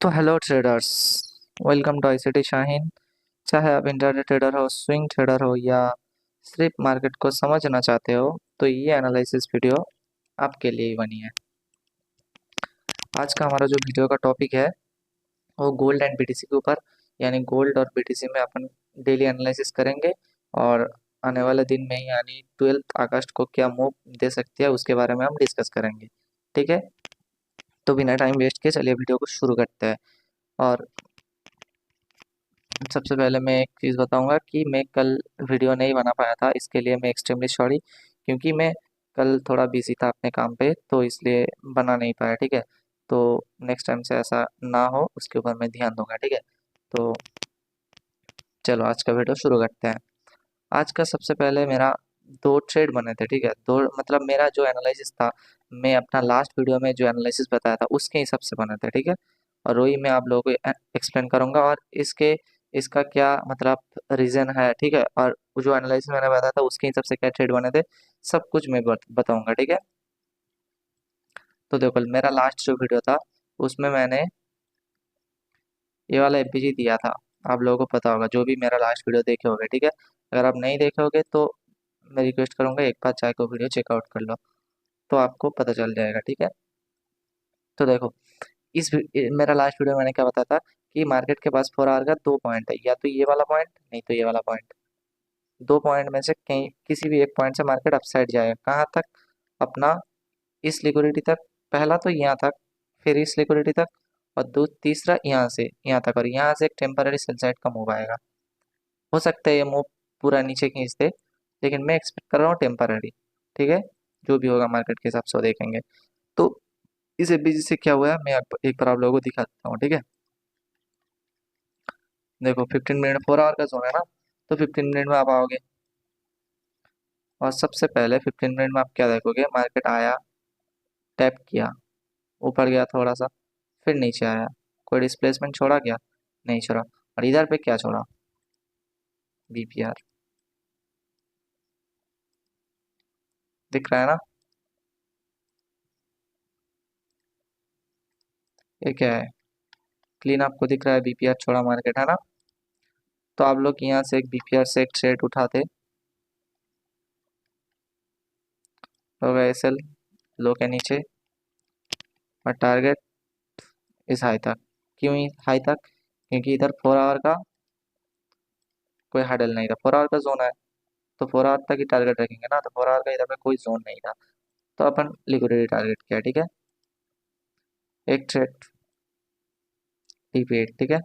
तो hello traders, welcome to ICT Shaheen. चाहे आप इंटरनेट ट्रेडर हो, स्विंग ट्रेडर हो या सिर्फ मार्केट को समझना चाहते हो, तो ये एनालिसिस वीडियो आपके लिए ही बनी है। आज का हमारा जो वीडियो का टॉपिक है वो गोल्ड एंड बीटीसी के ऊपर, यानी गोल्ड और बीटीसी में अपन डेली एनालिसिस करेंगे और आने वाले दिन में यानी 12 अगस्त को क्या मूव दे सकती है उसके बारे में हम डिस्कस करेंगे। ठीक है, तो बिना टाइम वेस्ट किए चलिए वीडियो को शुरू करते हैं। और सबसे पहले मैं एक चीज़ बताऊंगा कि मैं कल वीडियो नहीं बना पाया था, इसके लिए मैं एक्सट्रीमली सॉरी, क्योंकि मैं कल थोड़ा बिजी था अपने काम पे, तो इसलिए बना नहीं पाया। ठीक है, तो नेक्स्ट टाइम से ऐसा ना हो उसके ऊपर मैं ध्यान दूंगा। ठीक है, तो चलो आज का वीडियो शुरू करते हैं। आज का सबसे पहले मेरा दो ट्रेड बने थे। ठीक है, दो मतलब मेरा जो एनालिसिस था, मैं अपना लास्ट वीडियो में जो एनालिसिस बताया था उसके हिसाब से बने थे। ठीक है, और वही मैं आप लोगों को एक्सप्लेन करूंगा और इसका क्या मतलब रीजन है। ठीक है, और वो जो एनालिसिस मैंने बताया था उसके हिसाब से क्या ट्रेड बने थे, सब कुछ मैं बताऊंगा। ठीक है, तो देखो मेरा लास्ट जो वीडियो था उसमें मैंने ये वाला एफबीजी दिया था। आप लोगों को पता होगा जो भी मेरा लास्ट वीडियो देखे होगे। ठीक है, अगर आप नहीं देखे होगे तो मैं रिक्वेस्ट करूंगा एक बार चाहे को वीडियो चेकआउट कर लो, तो आपको पता चल जाएगा। ठीक है, तो देखो मेरा लास्ट वीडियो में मैंने क्या बताया था कि मार्केट के पास 4 आवर का दो पॉइंट है, या तो ये वाला पॉइंट नहीं तो ये वाला पॉइंट। दो पॉइंट में से कहीं किसी भी एक पॉइंट से मार्केट अपसाइड जाएगा। कहाँ तक? अपना इस लिक्विडिटी तक, पहला तो यहाँ तक, फिर इस लिक्विडिटी तक, और दो तीसरा यहाँ से यहाँ तक, और यहाँ से एक टेम्पररी सेल साइड का मूव आएगा। हो सकता है ये मूव पूरा नीचे खींच दे, लेकिन मैं एक्सपेक्ट कर रहा हूँ टेम्पररी। ठीक है, जो भी होगा मार्केट के हिसाब से वो देखेंगे। तो इस एफबीजी से क्या हुआ है मैं एक बार आप लोगों को दिखा देता हूँ। ठीक है, देखो 15 मिनट 4 आवर का जोन है ना, तो 15 मिनट में आप आओगे और सबसे पहले 15 मिनट में आप क्या देखोगे, मार्केट आया, टैप किया, ऊपर गया थोड़ा सा, फिर नीचे आया, कोई डिस्प्लेसमेंट छोड़ा क्या? नहीं छोड़ा। और इधर पे क्या छोड़ा? बीपीआर दिख रहा है ना? ये क्या है? क्लीन आपको दिख रहा है, बीपीआर छोड़ा मार्केट, है ना? तो आप लोग यहाँ से एक बीपीआर से एक ट्रेड उठाते होगा एसएल लो के नीचे, और टारगेट इस हाई तक। क्यों हाई तक? क्योंकि इधर 4 आवर का कोई हडल नहीं था, 4 आवर का जोन है, तो 4 आवर तक ही टारगेट रखेंगे ना, तो 4 आवर का इधर पे कोई जोन नहीं था, तो अपन लिक्विडिटी टारगेट किया। ठीक है, एक ट्रेड रिपीट। ठीक है,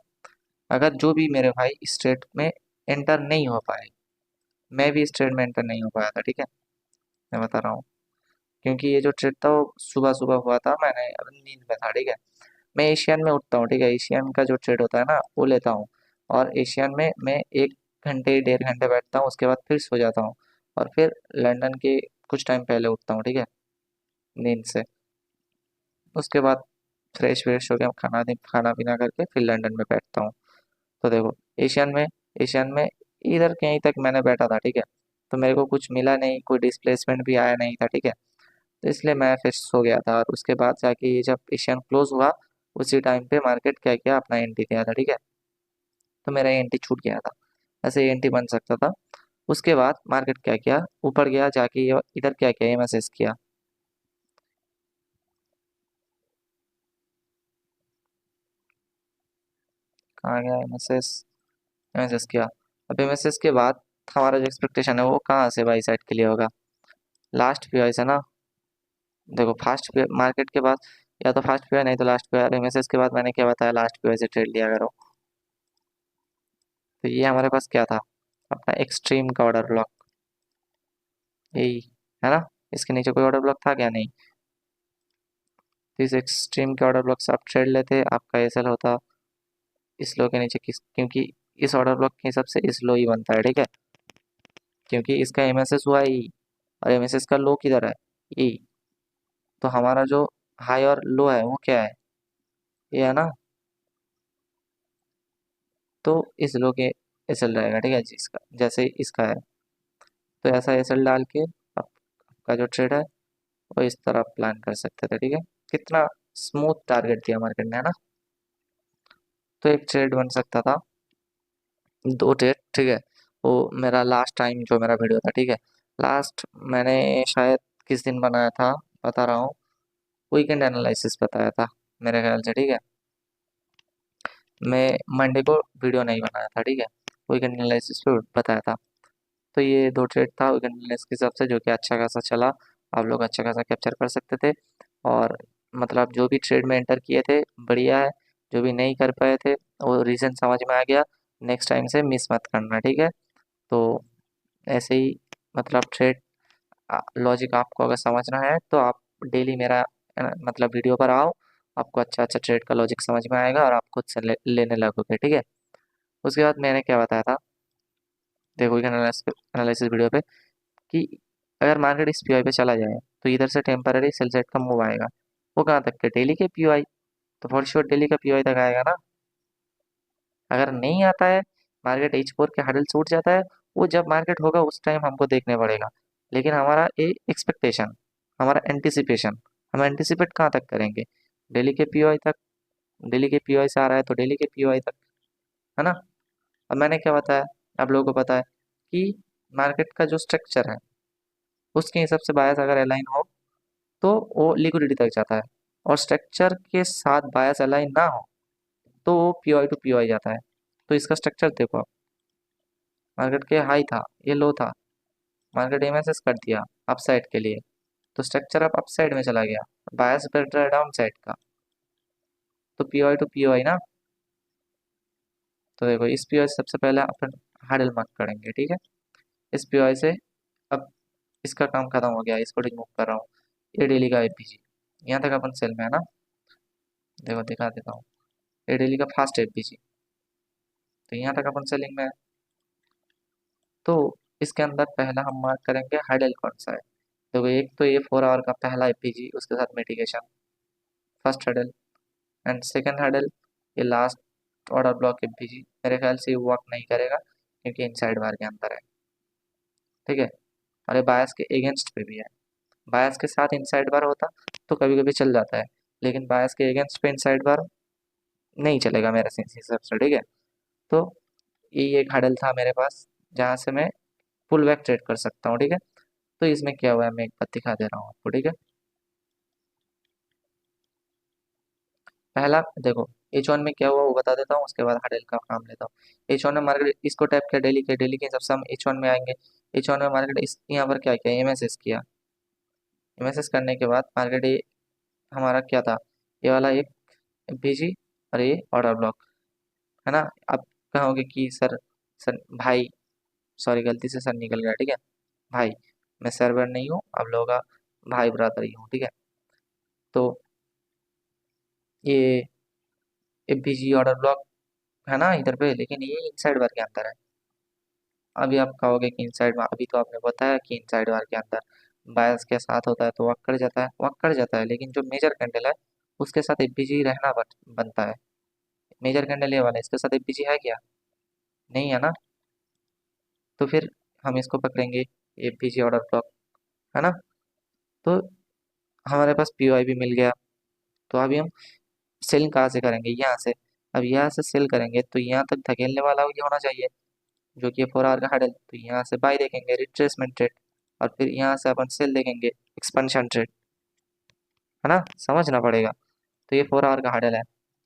अगर जो भी मेरे भाई इस ट्रेड में एंटर नहीं हो पाए, मैं भी इस ट्रेड में एंटर नहीं हो पाया था। ठीक है, मैं बता रहा हूँ, क्योंकि ये जो ट्रेड था वो सुबह सुबह हुआ था, मैंने अभी नींद में था। ठीक है, मैं एशियन में उठता हूँ। ठीक है, एशियन का जो ट्रेड होता है ना वो लेता हूँ, और एशियन में मैं 1 घंटे 1.5 घंटे बैठता हूँ, उसके बाद फिर सो जाता हूँ, और फिर लंदन के कुछ टाइम पहले उठता हूँ। ठीक है, नींद से, उसके बाद फ्रेश व्रेश हो गया, खाना पीना करके फिर लंदन में बैठता हूँ। तो देखो एशियन में इधर कहीं तक मैंने बैठा था। ठीक है, तो मेरे को कुछ मिला नहीं, कोई डिस्प्लेसमेंट भी आया नहीं था। ठीक है, तो इसलिए मैं फिर सो गया था, और उसके बाद जाके ये जब एशियन क्लोज हुआ उसी टाइम पे मार्केट क्या किया, अपना एंट्री दिया था। ठीक है, तो मेरा एंट्री छूट गया था, ऐसे एंट्री बन सकता था। उसके बाद मार्केट क्या किया, ऊपर गया, जाके इधर क्या किया, एमएसएस किया। कहाँ गया एमएसएस? एमएसएस किया। अब एमएसएस के बाद हमारा जो एक्सपेक्टेशन है वो कहाँ से बाई साइड के लिए होगा? लास्ट पीआई से ना। देखो फास्ट पे मार्केट के बाद या तो फास्ट पीआई नहीं तो लास्ट पीआई, एमएसएस के बाद मैंने क्या बताया, लास्ट पीआई से ट्रेड लिया करो। तो ये हमारे पास क्या था, अपना एक्सट्रीम का ऑर्डर ब्लॉक, यही है ना? इसके नीचे कोई ऑर्डर ब्लॉक था क्या? नहीं। तो इस एक्सट्रीम के ऑर्डर ब्लॉक से आप ट्रेड लेते, आपका एसएल होता इस लो के नीचे, किस क्योंकि इस ऑर्डर ब्लॉक के हिसाब से इस लो ही बनता है। ठीक है, क्योंकि इसका एमएसएस हुआ ई, और एमएसएस का लो किधर है? ई। तो हमारा जो हाई और लो है वो क्या है? ये है ना? तो इस लो के एसएल रहेगा। ठीक है, जिसका जैसे इसका है, तो ऐसा एसएल डाल के आपका जो ट्रेड है वो इस तरह प्लान कर सकते थे। ठीक है, कितना स्मूथ टारगेट दिया मार्केट ने, है ना? तो एक ट्रेड बन सकता था, दो ट्रेड, ठीक है। वो मेरा लास्ट टाइम जो मेरा वीडियो था, ठीक है, लास्ट मैंने शायद किस दिन बनाया था, बता रहा हूँ, वीकेंड एनालिसिस बताया था मेरे ख्याल से, ठीक है। मैं मंडे को वीडियो नहीं बनाया था, ठीक है, वीकेंड एनालिसिस पे बताया था। तो ये दो ट्रेड था वीकेंड एनालिसिस के हिसाब से, जो कि अच्छा खासा चला, आप लोग अच्छा खासा कैप्चर कर सकते थे। और मतलब जो भी ट्रेड में एंटर किए थे बढ़िया है, जो भी नहीं कर पाए थे वो रीज़न समझ में आ गया, नेक्स्ट टाइम से मिस मत करना, ठीक है। तो ऐसे ही मतलब ट्रेड लॉजिक आपको अगर समझना है तो आप डेली मेरा मतलब वीडियो पर आओ, आपको अच्छा अच्छा ट्रेड का लॉजिक समझ में आएगा और आप खुद से लेने लगोगे, ठीक है। उसके बाद मैंने क्या बताया था, देखो एनालिसिस वीडियो पे, कि अगर मार्केट इस पीओआई पे चला जाए तो इधर से टेम्पररी सेल साइड का मूव आएगा, वो कहाँ तक के, डेली के पीओआई, तो फॉर श्योर डेली का पीओआई तक आएगा ना। अगर नहीं आता है, मार्केट एच फोर के हडल छूट जाता है, वो जब मार्केट होगा उस टाइम हमको देखने पड़ेगा। लेकिन हमारा ए एक्सपेक्टेशन, हमारा एंटिसिपेशन, हम एंटिसिपेट कहाँ तक करेंगे, डेली के पीओआई तक। डेली के पीओआई से आ रहा है तो डेली के पीओआई तक, है ना। अब मैंने क्या बताया, आप लोगों को पता है कि मार्केट का जो स्ट्रक्चर है उसके हिसाब से बायस अगर अलाइन हो तो वो लिक्विडिटी तक जाता है, और स्ट्रक्चर के साथ बायस अलाइन ना हो तो वो पीओआई टू पीओआई जाता है। तो इसका स्ट्रक्चर देखो आप, मार्केट के हाई था, ये लो था, मार्केट एमएसएस कर दिया अपसाइड के लिए, तो स्ट्रक्चर अब अपसाइड में चला गया, बायस बढ़ रहा है डाउन साइड का, तो पीओआई टू पीओआई ना। तो देखो इस पीओआई से सबसे पहले अपन हैडल मार्क करेंगे, ठीक है। इस पीओआई से अब इसका काम खत्म हो गया, इसको रिमूव कर रहा हूँ, ये डेली का एफबीजी, यहाँ तक अपन सेल में है ना। देखो दिखा देता हूँ, ये डेली का फास्ट एफबीजी, तो यहाँ तक अपन सेलिंग में है। तो इसके अंदर पहला हम मार्क करेंगे हाइडल कौन सा है। देखो एक तो ये 4 आवर का पहला एपीजी, उसके साथ mitigation, first hydel, and second hydel ये लास्ट ऑर्डर ब्लॉक एपीजी, मेरे ख्याल से ये वर्क नहीं करेगा क्योंकि इनसाइड बार के अंदर है, ठीक है। और ये बायस के अगेंस्ट पे भी है, बायस के साथ इनसाइड बार होता तो कभी कभी चल जाता है, लेकिन बायस के अगेंस्ट पे इनसाइड बार नहीं चलेगा मेरे हिसाब से, ठीक है। तो ये एक हाइडल था मेरे पास जहाँ से मैं फुल बैक ट्रेड कर सकता हूँ, ठीक है। तो इसमें क्या हुआ है मैं एक बात दिखा दे रहा हूँ आपको, ठीक है। पहला देखो एच वन में क्या हुआ वो बता देता हूँ, उसके बाद हार्डल का काम लेता हूँ। एच वन में मार्केट इसको टैप किया डेली के, डेली के हिसाब से हम एच वन में आएंगे। एच वन में मार्केट इस यहाँ पर क्या किया, एमएसएस किया, एमएसएस करने के बाद मार्केट ये हमारा क्या था, ये वाला एक बीजी और ये ऑर्डर ब्लॉक, है ना। आप कहोगे कि सर भाई, सॉरी गलती से सर निकल गया, ठीक है भाई, मैं सर्वर नहीं हूँ, आप लोगों का भाई ब्रदर ही हूँ, ठीक है। तो ये बीजी ऑर्डर ब्लॉक है ना इधर पे, लेकिन ये इनसाइड बार के अंदर है। अभी आप कहोगे कि इनसाइड बार, अभी तो आपने बताया कि इनसाइड बार के अंदर बायस के साथ होता है तो वक कर जाता है, वक कर जाता है, लेकिन जो मेजर कैंडल है उसके साथ एफबीजी रहना बनता है। मेजर कैंडल ये वाला है, इसके साथ एफबीजी है क्या, नहीं है ना। तो फिर हम इसको पकड़ेंगे एफबीजी ऑर्डर ब्लॉक, है ना। तो हमारे पास पीओआई भी मिल गया। तो अभी हम सेल कहाँ से करेंगे, यहाँ से। अब यहाँ से सेल करेंगे तो यहाँ तक धकेलने वाला ये होना चाहिए, जो कि 4 आवर का हडल, तो यहाँ से बाय देखेंगे रिट्रेसमेंट ट्रेड, और फिर यहाँ से अपन सेल देखेंगे एक्सपेंशन ट्रेड, है ना, समझना पड़ेगा। तो ये 4 आवर का हडल है,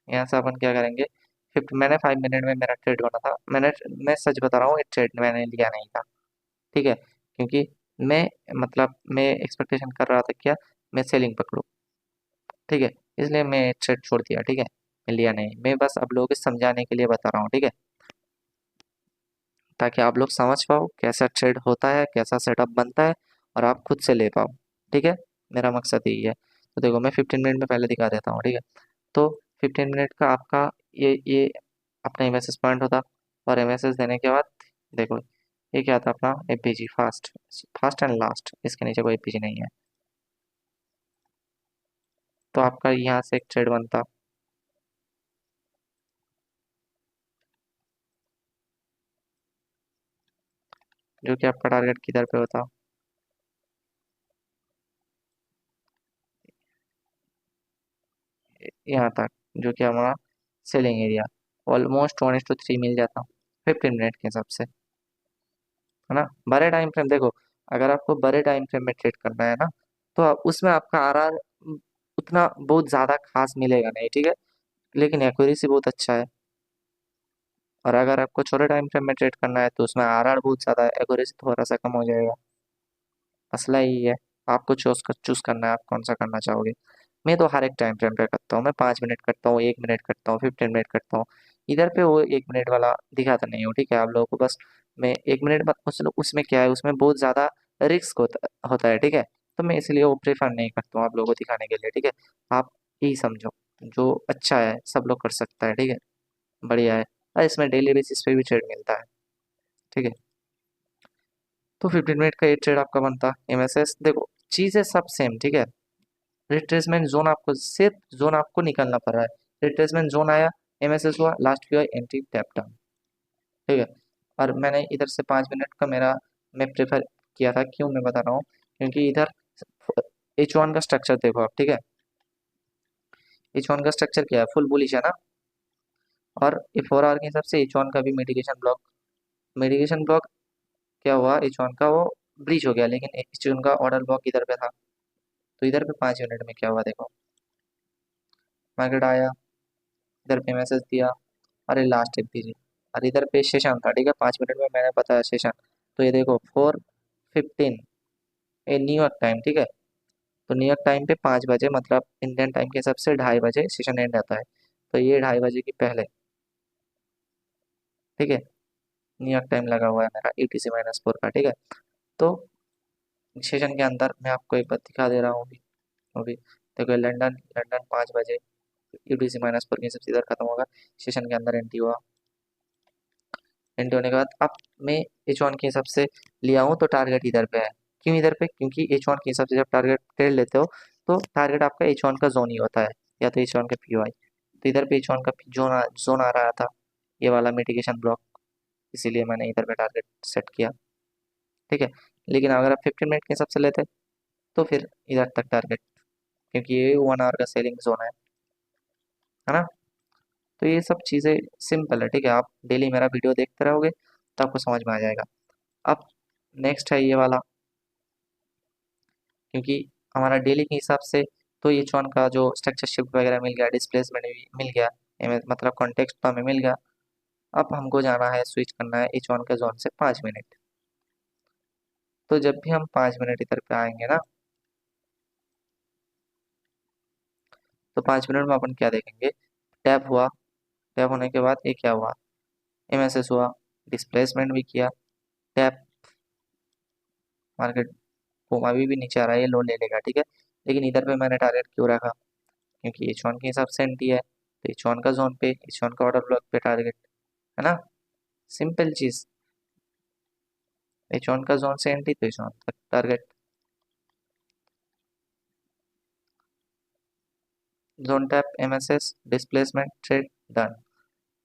यहाँ से अपन क्या करेंगे, फिफ्थ मैंने 5 मिनट में मेरा ट्रेड बना था, मैं सच बता रहा हूँ, ये ट्रेड मैंने लिया नहीं था, ठीक है, क्योंकि मैं मतलब मैं एक्सपेक्टेशन कर रहा था क्या, मैं सेलिंग पकड़ूँ, ठीक है, इसलिए मैं ट्रेड छोड़ दिया, ठीक है, मैं लिया नहीं, मैं बस आप लोगों को समझाने के लिए बता रहा हूँ, ठीक है, ताकि आप लोग समझ पाओ कैसा ट्रेड होता है, कैसा सेटअप बनता है, और आप खुद से ले पाओ, ठीक है। मेरा मकसद यही है। तो देखो मैं 15 मिनट में पहले दिखा देता हूँ, ठीक है। तो 15 मिनट का आपका ये अपना एमएसएस पॉइंट होता, और एमएसएस देने के बाद देखो ये क्या था अपना APG fast, fast and last, इसके नीचे कोई एपीजी नहीं है। तो आपका यहाँ से एक ट्रेड बनता, जो कि आपका टारगेट किधर पे होता, यहाँ तक, जो कि हमारा सेलिंग एरिया, ऑलमोस्ट 1:3 मिल जाता, 15 मिनट के हिसाब से, है ना। बड़े टाइम फ्रेम देखो, अगर आपको बड़े टाइम फ्रेम में ट्रेड करना है ना, तो उसमें आपका आरआर उतना बहुत ज़्यादा खास मिलेगा नहीं, ठीक है, लेकिन एक्यूरेसी बहुत अच्छा है। और अगर आपको छोटे टाइम फ्रेम में ट्रेड करना है तो उसमें आरआर बहुत ज़्यादा है, एक्यूरेसी थोड़ा सा कम हो जाएगा। मसला यही है, आपको चूज करना है आप कौन सा करना चाहोगे। मैं तो हर एक टाइम फ्रेम पे करता हूँ, मैं 5 मिनट करता हूँ, 1 मिनट करता हूँ, 15 मिनट करता हूँ। इधर पे वो 1 मिनट वाला दिखाता नहीं हूँ, ठीक है, आप लोगों को बस मैं 1 मिनट उसमें क्या है, उसमें बहुत ज़्यादा रिस्क होता है, ठीक है। तो मैं इसलिए वो प्रेफर नहीं करता हूँ आप लोगों को दिखाने के लिए, ठीक है। आप यही समझो, जो अच्छा है सब लोग कर सकता है, ठीक है, बढ़िया है। और इसमें डेली बेसिस पे भी ट्रेड मिलता है, ठीक है। तो 15 मिनट का ये ट्रेड आपका बनता है। एमएसएस देखो, चीज़ें सब सेम, ठीक है। रिट्रेसमेंट जोन, आपको सिर्फ जोन आपको निकलना पड़ रहा है। रिट्रेसमेंट जोन आया, एमएसएस हुआ, लास्ट हुआ एंट्री टैप डाउन, ठीक है। और मैंने इधर से 5 मिनट का मैं प्रेफर किया था, क्यों मैं बता रहा हूँ, क्योंकि इधर H1 का स्ट्रक्चर देखो आप, ठीक है। H1 का स्ट्रक्चर क्या है, फुल बुलिश है ना। और ये 4 आवर के हिसाब से H1 का भी मिटिगेशन ब्लॉक क्या हुआ, H1 का वो ब्रीच हो गया, लेकिन H1 का ऑर्डर ब्लॉक इधर पे था। तो इधर पे 5 मिनट में क्या हुआ देखो, मार्केट आया, इधर पे मैसेज दिया, अरे लास्ट एक दीजिए, और इधर पे सेशन था, ठीक है, 5 मिनट में मैंने बताया सेशन। तो ये देखो 4:15, ये न्यूयॉर्क टाइम, ठीक है। तो न्यूयॉर्क टाइम पे 5 बजे, मतलब इंडियन टाइम के हिसाब से 2:30 बजे सेशन एंड आता है। तो ये 2:30 बजे की पहले, ठीक है, न्यूयॉर्क टाइम लगा हुआ है मेरा UTC-4 का, ठीक है। तो सेशन के अंदर मैं आपको एक बात दिखा दे रहा हूँ अभी देखो, लंदन लंदन 5 बजे UTC-4 के हिसाब से इधर खत्म होगा, सेशन के अंदर एंट्री हुआ। एंट्री होने के बाद अब मैं H1 के हिसाब से लिया हूँ, तो टारगेट इधर पे है। क्यों इधर पे, क्योंकि H1 के हिसाब से जब टारगेट ट्रेड लेते हो, तो टारगेट आपका H1 का जोन ही होता है, या तो H1 का PY। तो इधर पे H1 का जोन आ रहा था, ये वाला मिटिगेशन ब्लॉक, इसीलिए मैंने इधर पे टारगेट सेट किया, ठीक है। लेकिन अगर आप 15 मिनट के हिसाब से लेते तो फिर इधर तक टारगेट, क्योंकि ये 1 आवर का सेलिंग जोन है ना। तो ये सब चीज़ें सिंपल है, ठीक है, आप डेली मेरा वीडियो देखते रहोगे तो आपको समझ में आ जाएगा। अब नेक्स्ट है ये वाला, क्योंकि हमारा डेली के हिसाब से, तो ये चॉन का जो स्ट्रक्चर शिफ्ट वगैरह मिल गया, डिस्प्लेसमेंट भी मिल गया, मतलब कॉन्टेक्स्ट तो हमें मिल गया। अब हमको जाना है, स्विच करना है H1 के जोन से 5 मिनट। तो जब भी हम 5 मिनट इधर पे आएंगे ना, तो 5 मिनट में अपन क्या देखेंगे, टैप हुआ, टैप होने के बाद ये क्या हुआ, MSS हुआ, डिस्प्लेसमेंट भी किया, टैप, मार्केट अभी भी नीचे आ रहा है, ये लो ले लेगा, ठीक है। लेकिन इधर पे मैंने टारगेट क्यों रखा, क्योंकि H1 के हिसाब से एंट्री है, तो H1 का जोन पे, H1 का ऑर्डर ब्लॉक पे टारगेट, है ना, सिंपल चीज। H1 का जोन से एंट्री, तो H1 तक target, zone tap, MSS, displacement, trade, done.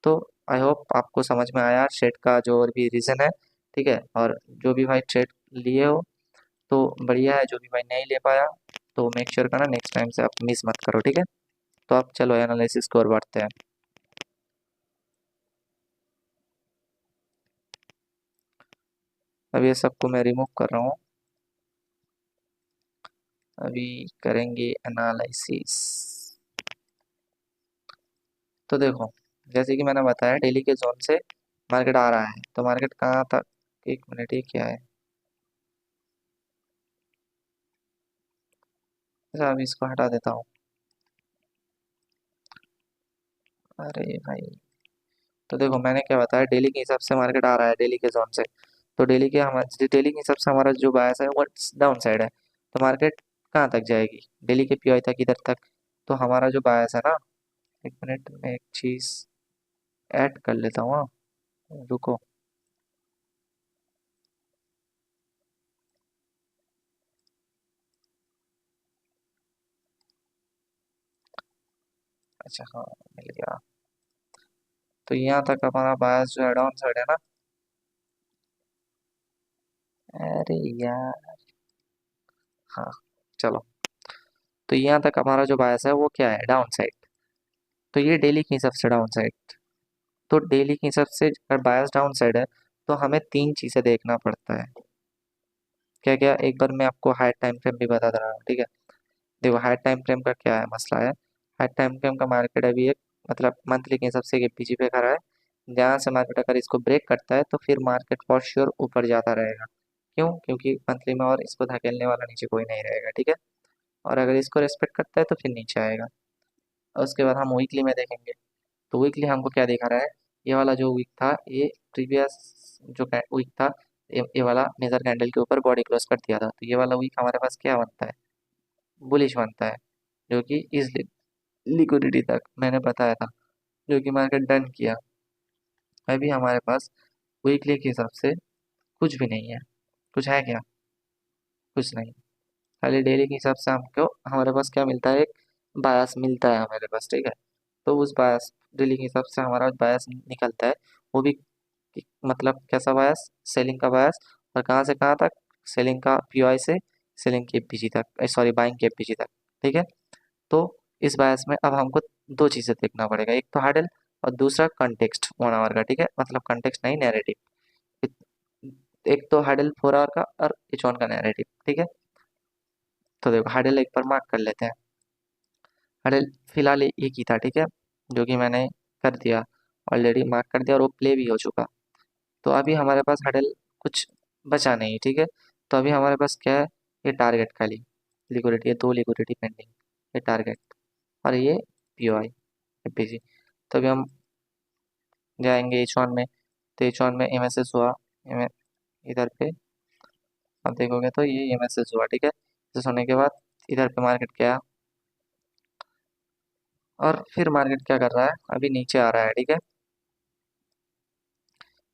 तो आई होप आपको समझ में आया ट्रेड का जो और भी रीजन है, ठीक है। और जो भी भाई ट्रेड लिए हो तो बढ़िया है, जो भी भाई नहीं ले पाया तो मेक श्योर करना नेक्स्ट टाइम से आप मिस मत करो, ठीक है। तो आप चलो एनालिसिस की ओर बढ़ते हैं। अब ये सबको मैं रिमूव कर रहा हूँ, अभी करेंगे एनालिसिस। तो देखो, जैसे कि मैंने बताया डेली के जोन से मार्केट आ रहा है, तो मार्केट कहाँ तक, 1 मिनट, ये क्या है, अच्छा अभी इसको हटा देता हूँ। अरे भाई, तो देखो मैंने क्या बताया, डेली के हिसाब से मार्केट आ रहा है डेली के जोन से, तो डेली के हिसाब से हमारा जो बायस है वो डाउन साइड है। तो मार्केट कहाँ तक जाएगी, डेली के PI तक, इधर तक। तो हमारा जो बायस है ना, 1 मिनट में एक चीज ऐड कर लेता हूँ, हाँ, रुको। अच्छा हाँ, मिल गया। तो यहाँ तक हमारा बायस जो है डाउन साइड है ना, अरे यार, हाँ, चलो। तो यहाँ तक हमारा जो बायस है वो क्या है, डाउन साइड। तो ये डेली के हिसाब से डाउन साइड, तो डेली के हिसाब से अगर बायस डाउन साइड है तो हमें तीन चीज़ें देखना पड़ता है। क्या क्या, एक बार मैं आपको हाई टाइम फ्रेम भी बता दे रहा हूँ, ठीक है। देखो हाई टाइम फ्रेम का क्या है मसला है। हाई टाइम फ्रेम का मार्केट अभी एक मतलब मंथली के हिसाब से एक पीजी पे खड़ा है। जहाँ से मार्केट अगर इसको ब्रेक करता है तो फिर मार्केट फॉर श्योर ऊपर जाता रहेगा। क्यों? क्योंकि मंथली में और इसको धकेलने वाला नीचे कोई नहीं रहेगा, ठीक है। और अगर इसको रेस्पेक्ट करता है तो फिर नीचे आएगा। और उसके बाद हम वीकली में देखेंगे। तो वीकली हमको क्या दिखा रहा है, ये वाला जो वीक था ये प्रीवियस जो वीक था, ये वाला मेजर कैंडल के ऊपर बॉडी क्लोज कर दिया था। तो ये वाला वीक हमारे पास क्या बनता है, बुलिश बनता है, जो कि इस लिक्विडिटी तक मैंने बताया था, जो कि मार्केट डन किया। अभी हमारे पास वीकली के हिसाब से कुछ भी नहीं है। कुछ है क्या? कुछ नहीं। खाली डेली के हिसाब से हमको हमारे पास क्या मिलता है, एक बायस मिलता है हमारे पास, ठीक है। तो उस बायस डेली के हिसाब से हमारा बायस निकलता है। वो भी मतलब कैसा बायस, सेलिंग का बायस। और कहाँ से कहाँ तक, सेलिंग का पीओआई से सेलिंग के एफपीजी तक, सॉरी बाइंग के एफपीजी तक, ठीक है। तो इस बायस में अब हमको दो चीज़ें देखना पड़ेगा, एक तो हार्डल और दूसरा कंटेक्स्ट 1 आवर का, ठीक है। मतलब कंटेक्स्ट नहीं, नैरेटिव। एक तो हार्डल 4 आवर का और एच वन का नैरेटिव, ठीक है। तो देखो हार्डल एक बार मार्क कर लेते हैं। हार्डल फिलहाल एक ही था, ठीक है, जो कि मैंने कर दिया, ऑलरेडी मार्क कर दिया और वो प्ले भी हो चुका। तो अभी हमारे पास हडल कुछ बचा नहीं, ठीक है। तो अभी हमारे पास क्या है, ये टारगेट खाली लिक्विडिटी, ये दो लिक्विडिटी पेंडिंग, ये टारगेट और ये पीओआई एपीजी। तो अभी हम जाएंगे एच वन में। तो एच वन में एमएसएस हुआ, इधर पे आप देखोगे तो ये एमएसएस हुआ, ठीक है। एमएसएस होने के बाद इधर पे मार्केट गया और फिर मार्केट क्या कर रहा है, अभी नीचे आ रहा है, ठीक है।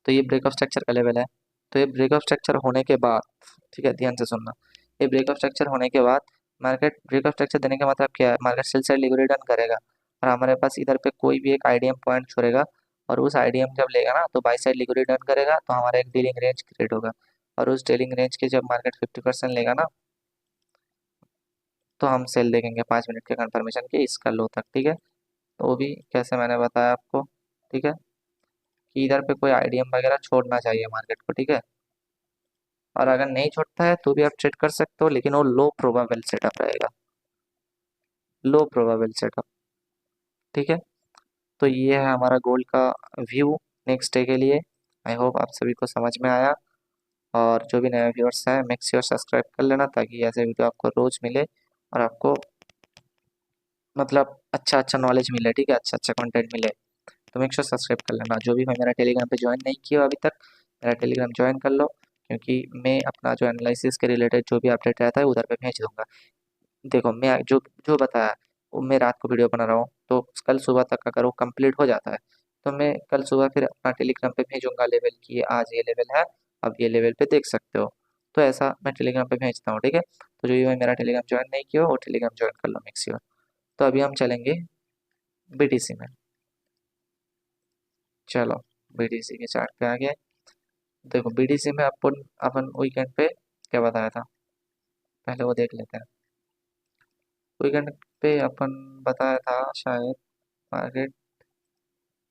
तो ये ब्रेक ऑफ स्ट्रक्चर का लेवल है। तो ये ब्रेक ऑफ स्ट्रक्चर होने के बाद, ठीक है ध्यान से सुनना, ये ब्रेक ऑफ स्ट्रक्चर होने के बाद मार्केट ब्रेक ऑफ स्ट्रक्चर देने का मतलब क्या है, market sell side liquidate done करेगा और हमारे पास इधर पे कोई भी एक आईडीएम पॉइंट छोड़ेगा। और उस आईडीएम जब लेगा ना तो बाई साइड लिक्विडेट डन करेगा, तो हमारा एक डीलिंग रेंज क्रिएट होगा। और उस डीलिंग रेंज के जब मार्केट 50% लेगा ना, तो हम सेल देखेंगे 5 मिनट के कंफर्मेशन के इसका लो तक, ठीक है। तो वो भी कैसे मैंने बताया आपको, ठीक है, कि इधर पे कोई आईडीएम वगैरह छोड़ना चाहिए मार्केट को, ठीक है। और अगर नहीं छोड़ता है तो भी आप ट्रेड कर सकते हो, लेकिन वो लो प्रोबेबल सेटअप रहेगा, लो प्रोबेबल सेटअप, ठीक है। तो ये है हमारा गोल्ड का व्यू नेक्स्ट डे के लिए। आई होप आप सभी को समझ में आया। और जो भी नए व्यूअर्स हैं मेक श्योर सब्सक्राइब कर लेना, ताकि ऐसे वीडियो आपको रोज मिले और आपको मतलब अच्छा अच्छा नॉलेज मिले, ठीक है, अच्छा अच्छा कंटेंट मिले। तो मेक श्योर सब्सक्राइब कर लेना। जो भी मैं मेरा टेलीग्राम पे ज्वाइन नहीं किया हो अभी तक, मेरा टेलीग्राम ज्वाइन कर लो, क्योंकि मैं अपना जो एनालिसिस के रिलेटेड जो भी अपडेट रहता है उधर पे भेज दूंगा। देखो मैं जो जो बताया वो मैं रात को वीडियो बना रहा हूँ, तो कल सुबह तक अगर वो कंप्लीट हो जाता है तो मैं कल सुबह फिर अपना टेलीग्राम पे भेजूंगा लेवल की, ये आज ये लेवल है, अब ये लेवल पे देख सकते हो। तो ऐसा मैं टेलीग्राम पे भेजता हूँ, ठीक है। तो जो ये मेरा टेलीग्राम ज्वाइन नहीं किया हो वो टेलीग्राम ज्वाइन कर लो मेक श्योर। तो अभी हम चलेंगे बीटीसी में। चलो बीटीसी के चार्ट पे आ गए। देखो बीटीसी में अपन अपन वीकेंड पे क्या बताया था, पहले वो देख लेते हैं। वीकेंड पे अपन बताया था शायद मार्केट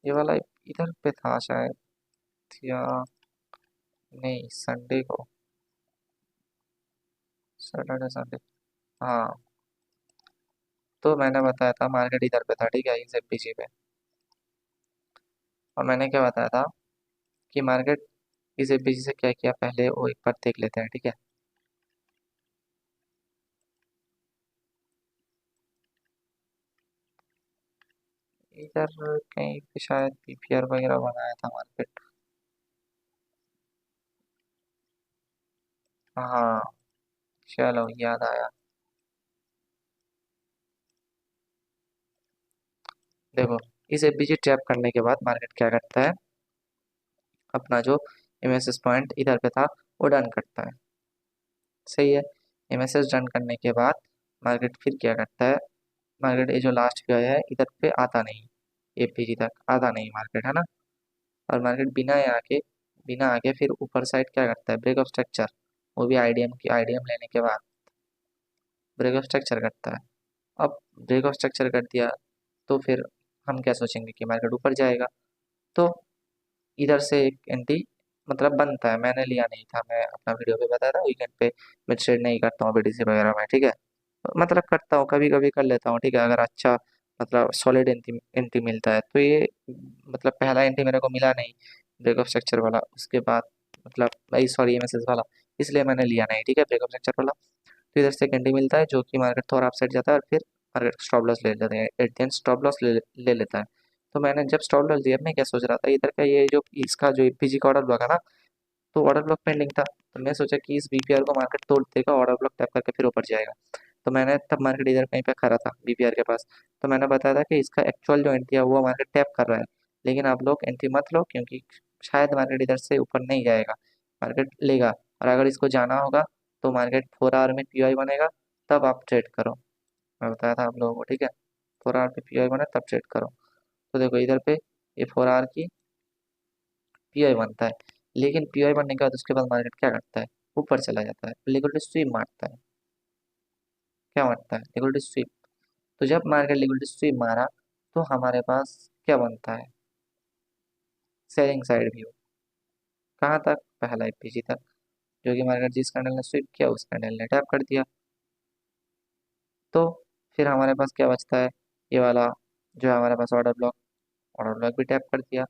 ये वाला इधर पे था शायद, या नहीं संडे को, सैटरडे संडे, हाँ। तो मैंने बताया था मार्केट इधर पे था, ठीक है, इस एफपीजी पे। और मैंने क्या बताया था कि मार्केट इस एफपीजी से क्या किया, पहले वो एक बार देख लेते हैं, ठीक है। इधर कहीं पे शायद पीपीआर वगैरह बनाया था मार्केट, हाँ। चलो याद आया। देखो इस एफपीजी ट्रैप करने के बाद मार्केट क्या करता है, अपना जो एमएसएस पॉइंट इधर पे था वो डन करता है, सही है। एमएसएस डन करने के बाद मार्केट फिर क्या करता है, मार्केट ये जो लास्ट पे आया है इधर पे आता नहीं, एपीजी तक आता नहीं मार्केट, है ना। और मार्केट बिना आके फिर ऊपर साइड क्या करता है, ब्रेक ऑफ स्ट्रक्चर, वो भी आईडीएम की आईडीएम लेने के बाद ब्रेक ऑफ स्ट्रक्चर करता है। अब ब्रेक ऑफ स्ट्रक्चर कर दिया तो फिर हम क्या सोचेंगे कि मार्केट ऊपर जाएगा। तो इधर से एक एंटी मतलब बनता है, मैंने लिया नहीं था, मैं अपना वीडियो पे बताया था वीकेंड पे मैं ट्रेड नहीं करता हूँ बीटीसी वगैरह में, ठीक है। मतलब करता हूँ कभी कभी कर लेता हूँ, ठीक है, अगर अच्छा मतलब सॉलिड एंटी एंटी मिलता है तो ये मतलब पहला एंटी मेरे को मिला नहीं ब्रेक ऑफ स्ट्रक्चर वाला, उसके बाद मतलब भाई सॉरी एमएसएस वाला, इसलिए मैंने लिया नहीं, ठीक है, ब्रेक ऑफ स्ट्रक्चर वाला। तो इधर से एक एंटी मिलता है जो कि मार्केट थोड़ा अपसाइड जाता है और फिर मार्केट स्टॉप लॉस ले लेते हैं, at the end stop loss ले लेता है। तो मैंने जब स्टॉप लॉस दिया मैं क्या सोच रहा था, इधर का ये जो इसका जो एपीजी का ऑर्डर ब्लॉक है ना, तो ऑर्डर ब्लॉक पेंडिंग था, तो मैं सोचा कि इस बीपीआर को मार्केट तोड़ देगा, ऑर्डर ब्लॉक टैप करके फिर ऊपर जाएगा। तो मैंने तब मार्केट इधर कहीं पे खड़ा था बीपीआर के पास, तो मैंने बताया था कि इसका एक्चुअल जो एंट्री है वो मार्केट टैप कर रहा है, लेकिन आप लोग एंट्री मत लो क्योंकि शायद मार्केट इधर से ऊपर नहीं जाएगा, मार्केट लेगा, और अगर इसको जाना होगा तो मार्केट 4 आवर में पीआई बनेगा, तब आप ट्रेड करो। मैं बताया था आप लोगों को, ठीक है, 4 आवर पे पीआई बने तब ट्रेड करो। तो देखो इधर पे ये 4 आवर की पीआई बनता है, लेकिन पीआई बनने के बाद उसके बाद मार्केट क्या करता है, ऊपर चला जाता है, लिक्विडिटी स्वीप मारता है। क्या मारता है, लिक्विडिटी स्वीप। तो जब मार्केट लिक्विडिटी स्वीप मारा तो हमारे पास क्या बनता है, सेलिंग साइड व्यू। कहाँ तक, पहला एपीजी तक, जो कि मार्केट जिस कैंडल ने स्वीप किया उस कैंडल ने टैप कर दिया। तो फिर हमारे पास क्या बचता है, ये वाला जो है हमारे पास ऑर्डर ब्लॉक भी टैप कर दिया,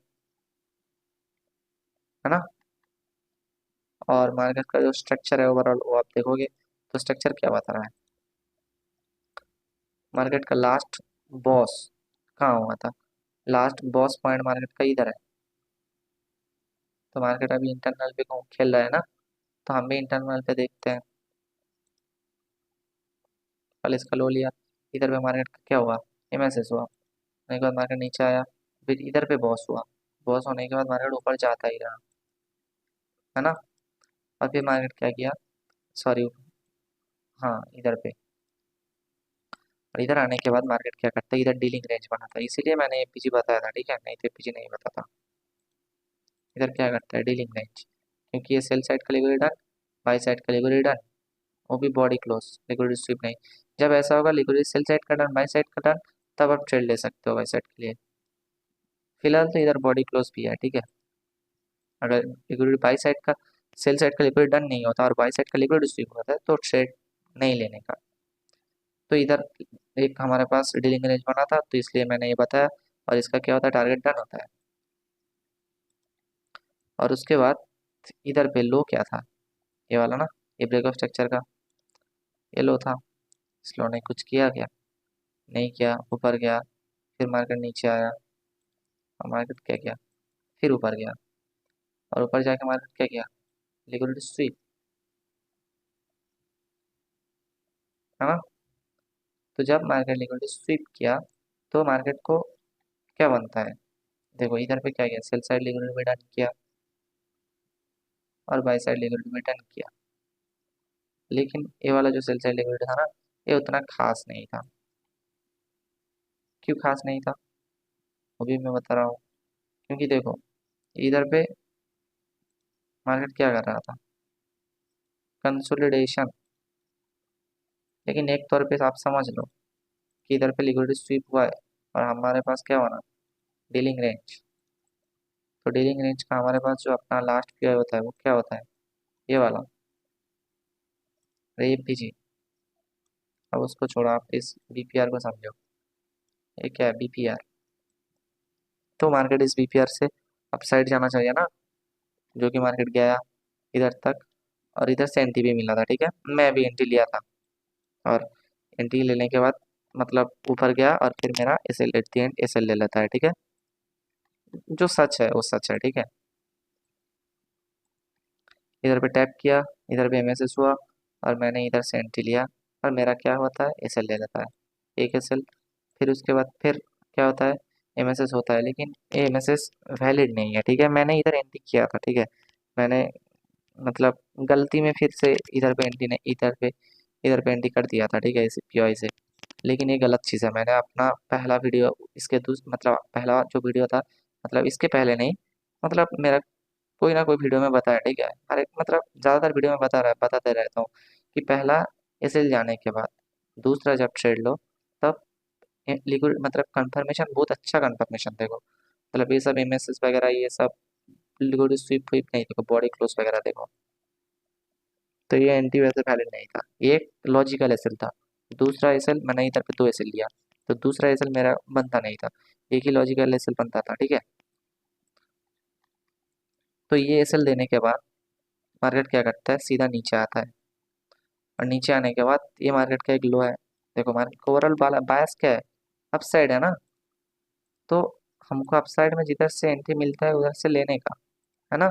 है ना। और मार्केट का जो स्ट्रक्चर है ओवरऑल वो आप देखोगे तो स्ट्रक्चर क्या बता रहा है, मार्केट का लास्ट बॉस कहाँ हुआ था, लास्ट बॉस पॉइंट मार्केट का इधर है। तो मार्केट अभी इंटरनल पे घूम खेल रहा है ना, तो हम भी इंटरनल पे देखते हैं। कल इसका लो लिया, इधर पे मार्केट का क्या हुआ, एमएसएस हुआ, होने के बाद मार्केट नीचे आया, फिर इधर पे बॉस हुआ, बॉस होने के बाद मार्केट ऊपर जाता ही रहा, है ना। और फिर मार्केट क्या किया, सॉरी, हाँ इधर पे, और इधर आने के बाद मार्केट क्या करता है, इधर डीलिंग रेंज बना था, इसीलिए मैंने एपीजी बताया था, ठीक है, नहीं तो एपीजी नहीं बताता। इधर क्या करता है, डीलिंग रेंज, क्योंकि ये सेल साइड का लिक्विडिटी डन, बाई साइड का लिक्विडिटी डन, वो भी बॉडी क्लोज, लिक्विडिटी स्वीप नहीं। जब ऐसा होगा लिक्विडिटी सेल साइड का डन बाई साइड का डन, तब आप ट्रेड ले सकते हो बाई साइड के लिए। फिलहाल तो इधर बॉडी क्लोज भी है, ठीक है। अगर लिक्विडिटी बाई साइड का सेल साइड का लिक्विडिटी डन नहीं होता और बाई साइड का लिक्विडिटी स्वीप होता है तो ट्रेड नहीं लेने का। तो इधर एक हमारे पास डीलिंग रेंज बना था तो इसलिए मैंने ये बताया, और इसका क्या होता है, टारगेट डन होता है। और उसके बाद इधर पे लो क्या था, ये वाला ना, ये ब्रेक ऑफ स्ट्रक्चर का ये लो था, इस लो ने कुछ किया क्या, नहीं किया, ऊपर गया, फिर मार्केट नीचे आया, और मार्केट क्या किया, फिर ऊपर गया, और ऊपर जाके मार्केट क्या किया, लिक्विडिटी स्वीप, है ना। तो जब मार्केट लिक्विडिटी स्वीप किया तो मार्केट को क्या बनता है, देखो इधर पे क्या किया, सेल साइड लिक्विडिटी में डन किया और बाई साइड लिक्विडिटी में डन किया, लेकिन ये वाला जो सेल साइड लिक्विडिटी था ना, ये उतना खास नहीं था। क्यों खास नहीं था, वो भी मैं बता रहा हूँ। क्योंकि देखो इधर पे मार्केट क्या कर रहा था, कंसोलिडेशन, लेकिन एक तौर पे आप समझ लो कि इधर पे लिक्विडिटी स्वीप हुआ है और हमारे पास क्या बना, डीलिंग रेंज। तो डीलिंग रेंज का हमारे पास जो अपना लास्ट पीआई होता है वो क्या होता है, ये वाला, ये पीजी। अब उसको छोड़ो, आप इस बीपीआर को समझो, ये क्या है बीपीआर। तो मार्केट इस बीपीआर से अपसाइड जाना चाहिए ना, जो कि मार्केट गया इधर तक, और इधर से एंट्री भी मिला था, ठीक है, मैं भी एंट्री लिया था, और एंट्री लेने के बाद मतलब ऊपर गया और फिर मेरा एसएल एट दी एंड एसएल ले लेता है, ठीक है, जो सच है वो सच है, ठीक है। इधर पे टैप किया, इधर पे एमएसएस हुआ, और मैंने इधर से एंट्री लिया, और मेरा क्या होता है, एसएल ले लेता है, एक एसएल। फिर उसके बाद फिर क्या होता है, एमएसएस होता है, लेकिन ये एमएसएस वैलिड नहीं है, ठीक है, मैंने इधर एंट्री किया था, ठीक है, मैंने मतलब गलती में फिर से इधर पे एंट्री नहीं, इधर पे एंट्री कर दिया था, ठीक है, इस पीओआई से। लेकिन ये गलत चीज़ है, मैंने अपना पहला वीडियो इसके दूस मतलब पहला जो वीडियो था, मतलब इसके पहले नहीं, मतलब मेरा कोई ना कोई वीडियो में बताया, ठीक है, हर एक मतलब ज़्यादातर वीडियो में बताते रहता हूँ कि पहला एसएल जाने के बाद दूसरा जब ट्रेड लो, तब लिक्विड मतलब कंफर्मेशन बहुत अच्छा कंफर्मेशन देखो, मतलब ये सब एमएसएस वगैरह ये सब लिक्विड स्वीप नहीं, देखो बॉडी क्लोज वगैरह देखो, तो ये एंटी वैसे वैलिड नहीं था। एक लॉजिकल एसएल था, दूसरा एसएल मैंने इधर पे दो एसएल लिया, तो दूसरा एसएल मेरा बनता नहीं था, एक ही लॉजिकल एसएल बनता था, ठीक है। तो ये एसएल देने के बाद मार्केट क्या करता है, सीधा नीचे आता है, और नीचे आने के बाद ये मार्केट का एक लो है। देखो मार्केट का ओवरऑल बायस क्या है, अपसाइड है ना, तो हमको अपसाइड में जिधर से एंट्री मिलता है उधर से लेने का है ना।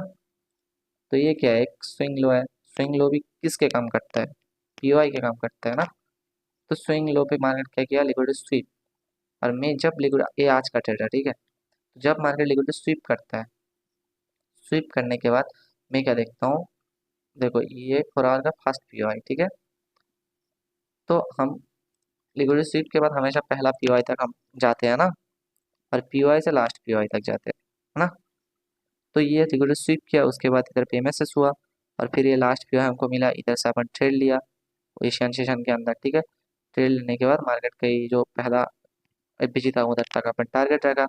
तो ये क्या है, एक स्विंग लो है, स्विंग लो भी किसके काम करता है, पीओआई के काम करता है ना। तो स्विंग लो पे मार्केट क्या किया, लिक्विड स्वीप। और मैं जब लिक्विड, ये आज का ट्रेड है ठीक है, जब मार्केट लिक्विड स्वीप करता है, स्वीप करने के बाद मैं क्या देखता हूँ, देखो ये 4 आवर का फर्स्ट पीओआई ठीक है। तो हम लिक्विड स्वीप के बाद हमेशा पहला पीओआई तक हम जाते हैं ना, और पीओआई से लास्ट पीओआई तक जाते हैं है ना। तो ये लिक्विड स्वीप किया, उसके बाद इधर पेमेंट हुआ, और फिर ये लास्ट पीओआई हमको मिला, इधर से अपन ट्रेड लिया एशियन सेशन के अंदर, ठीक है। ट्रेड लेने के बाद मार्केट का ये जो पहला एफबीजी था उधर तक अपन टारगेट रखा,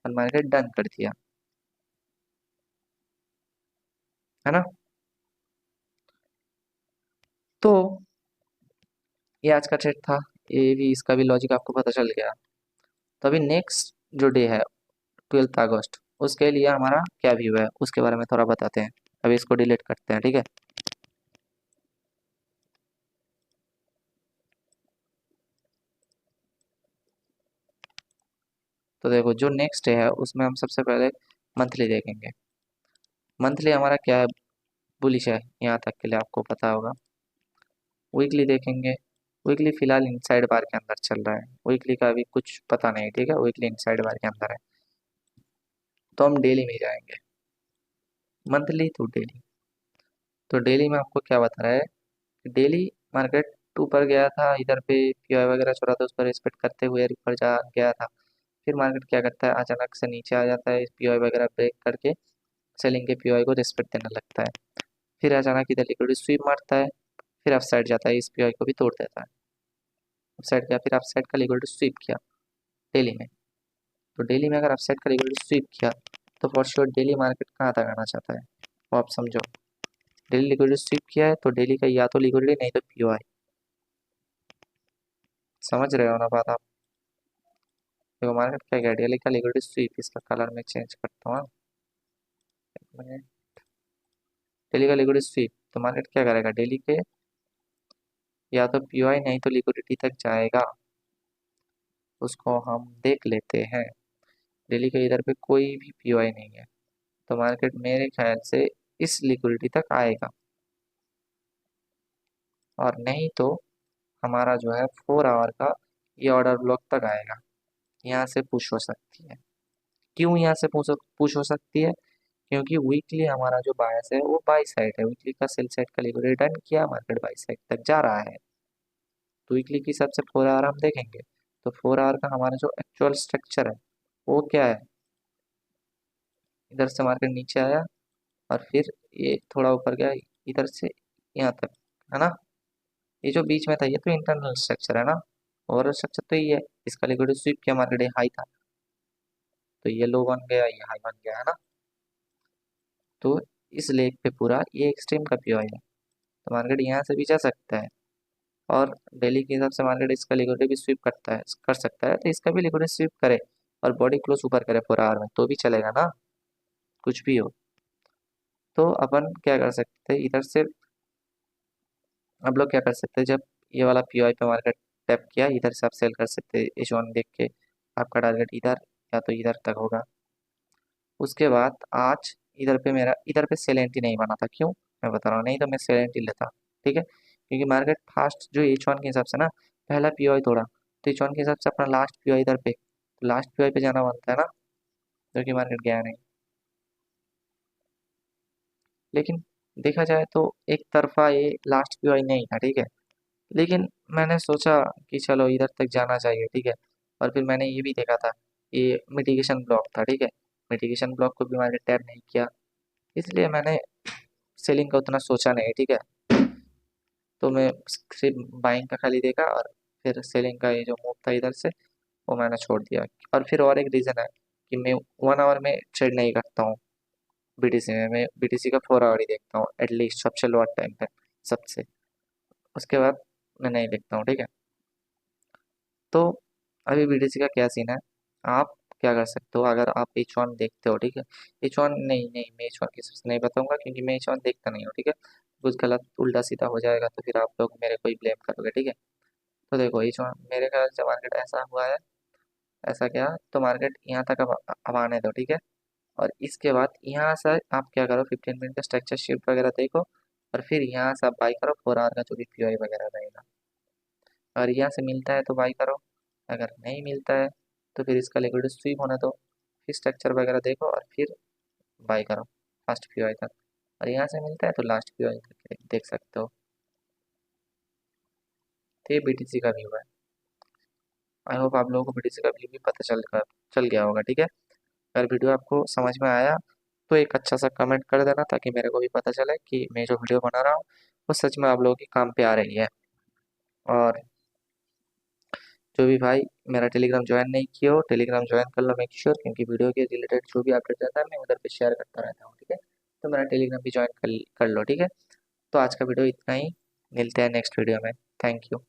और मार्केट डन कर दिया, है ना। तो ये आज का ट्रेड था, ये भी इसका भी लॉजिक आपको पता चल गया। तो अभी नेक्स्ट जो डे है 12 अगस्त, उसके लिए हमारा क्या व्यू है उसके बारे में थोड़ा बताते हैं। अभी इसको डिलीट करते हैं, ठीक है। तो देखो जो नेक्स्ट डे है उसमें हम सबसे पहले मंथली देखेंगे। मंथली हमारा क्या है, बुलिश है, यहाँ तक के लिए आपको पता होगा। वीकली देखेंगे, वीकली फिलहाल इनसाइड बार के अंदर चल रहा है, वीकली का अभी कुछ पता नहीं, ठीक है, वीकली इनसाइड बार के अंदर है। तो हम डेली में जाएंगे, मंथली तो डेली। तो डेली में आपको क्या बता रहा है, डेली मार्केट ऊपर गया था, इधर पे पीआई वगैरह छोड़ा था, उस पर रिस्पेक्ट करते हुए ऊपर जा गया था। फिर मार्केट क्या करता है, अचानक से नीचे आ जाता है, इस पीआई वगैरह ब्रेक करके सेलिंग के पीआई को रिस्पेक्ट देने लगता है। फिर अचानक इधर लिक्विड स्वीप मारता है, फिर अप साइड जाता है, इस पीआई को भी तोड़ देता है, अप साइड किया, फिर अप साइड का लिक्विड स्वीप किया डेली में। तो डेली में अगर अप साइड का लिक्विड स्वीप किया, तो फॉर श्योर डेली मार्केट कहाँ तक आना चाहता है, वो आप समझो। डेली लिक्विड स्वीप किया है तो डेली का या तो लिक्विडिटी नहीं तो पीओआई, समझ रहे हो ना बात आप। देखो मार्केट क्या गया, डेली का लिक्विड स्वीप, इसका कलर मैं चेंज करता हूँ, मैंने डेली का लिक्विड स्वीप, तो मार्केट क्या करेगा, डेली के या तो पीओआई नहीं तो लिक्विडिटी तक जाएगा, उसको हम देख लेते हैं। डेली के इधर पे कोई भी पीओआई नहीं है, तो मार्केट मेरे ख्याल से इस लिक्विडिटी तक आएगा, और नहीं तो हमारा जो है 4 आवर का ये ऑर्डर ब्लॉक तक आएगा, यहाँ से पुश हो सकती है। क्यों यहाँ से पुश हो सकती है, क्योंकि वीकली हमारा जो बायस है वो बाई साइड है, वीकली का सेल साइड का लिक्विड रिटर्न किया, मार्केट बाई साइड तक जा रहा है। तो वीकली के हिसाब से 4 आवर हम देखेंगे, तो 4 आवर का हमारा जो एक्चुअल स्ट्रक्चर है वो क्या है, इधर से मार्केट नीचे आया, और फिर ये थोड़ा ऊपर गया इधर से यहाँ तक, है ना। ये जो बीच में था ये तो इंटरनल स्ट्रक्चर है ना, ओवरऑल स्ट्रक्चर तो ये है, इसका लिक्विड स्वीप किया, मार्केट हाई था, तो ये लो बन गया, ये हाई बन गया, है ना। तो इस लेग पे पूरा ये एक्सट्रीम का पीओ है, तो मार्केट यहाँ से भी जा सकता है, और डेली के हिसाब से मार्केट इसका लिक्विडिटी भी स्वीप करता है, कर सकता है, तो इसका भी लिक्विडिटी स्वीप करे और बॉडी क्लोज ऊपर करे 4 आवर में, तो भी चलेगा ना, कुछ भी हो। तो अपन क्या कर सकते हैं, इधर से आप लोग क्या कर सकते हैं, जब ये वाला पीओआई पे मार्केट टैप किया, इधर से आप सेल कर सकते हैं एच वन देख के, आपका टारगेट इधर या तो इधर तक होगा। उसके बाद आज इधर पे मेरा इधर पे सेल एंट्री नहीं बना था, क्यों, मैं बता रहा हूँ, नहीं तो मैं सेल एंट्री लेता, ठीक है। क्योंकि मार्केट फास्ट जो एच वन के हिसाब से ना, पहला पीओआई तोड़ा, तो एच वन के हिसाब से अपना लास्ट पीओआई इधर पे, तो लास्ट पीओआई पे जाना बनता है ना, जो कि मार्केट गया नहीं। लेकिन देखा जाए तो एक तरफा ये लास्ट पीओआई नहीं था, ठीक है। लेकिन मैंने सोचा कि चलो इधर तक जाना चाहिए, ठीक है। और फिर मैंने ये भी देखा था, ये मिटिगेशन ब्लॉक था, ठीक है, मिटिगेशन ब्लॉक को भी मैंने टैप नहीं किया, इसलिए मैंने सेलिंग का उतना सोचा नहीं, ठीक है। तो मैं सिर्फ बाइंग का खाली देखा, और फिर सेलिंग का ये जो मूव था इधर से वो मैंने छोड़ दिया। और फिर और एक रीज़न है, कि मैं 1 आवर में ट्रेड नहीं करता हूँ बीटीसी में, मैं बीटीसी का 4 आवर ही देखता हूँ एटलीस्ट, सबसे लोअर टाइम पे सबसे, उसके बाद मैं नहीं देखता हूँ, ठीक है। तो अभी बीटीसी का क्या सीन है, आप क्या कर सकते हो, अगर आप एच वन देखते हो, ठीक है, एच वन नहीं नहीं, मैं एच वन की सबसे नहीं बताऊंगा क्योंकि मैं एच वन देखता नहीं हूँ, ठीक है। कुछ गलत उल्टा सीधा हो जाएगा तो फिर आप लोग मेरे को ही ब्लेम करोगे, ठीक है। तो देखो एच वन मेरे ख्याल से मार्केट ऐसा हुआ है, ऐसा क्या, तो मार्केट यहाँ तक अब आने दो, ठीक है। और इसके बाद यहाँ से आप क्या करो, 15 मिनट का स्ट्रक्चर शिफ्ट वगैरह देखो, और फिर यहाँ से आप बाई करो 4 आवर का जो भी पीओआई वगैरह रहेगा। अगर यहाँ से मिलता है तो बाई करो, अगर नहीं मिलता है तो फिर इसका लिक्विड स्वीप होने दो, फिर स्ट्रक्चर वगैरह देखो और फिर बाई करो फर्स्ट पीओआई तक, और यहाँ से मिलता है तो लास्ट पीओआई तक देख सकते हो। तो ये बीटीसी का व्यू है। आई होप आप लोगों को बीटीसी का व्यू भी पता चल गया होगा, ठीक है। अगर वीडियो आपको समझ में आया तो एक अच्छा सा कमेंट कर देना ताकि मेरे को भी पता चले कि मैं जो वीडियो बना रहा हूँ वो सच में आप लोगों के काम पे आ रही है। और जो भी भाई मेरा टेलीग्राम ज्वाइन नहीं किया हो, टेलीग्राम ज्वाइन कर लो मेक श्योर, क्योंकि वीडियो के रिलेटेड जो भी अपडेट रहता है मैं उधर पे शेयर करता रहता हूँ, ठीक है। तो मेरा टेलीग्राम भी ज्वाइन कर लो, ठीक है। तो आज का वीडियो इतना ही, मिलते हैं नेक्स्ट वीडियो में। Thank you.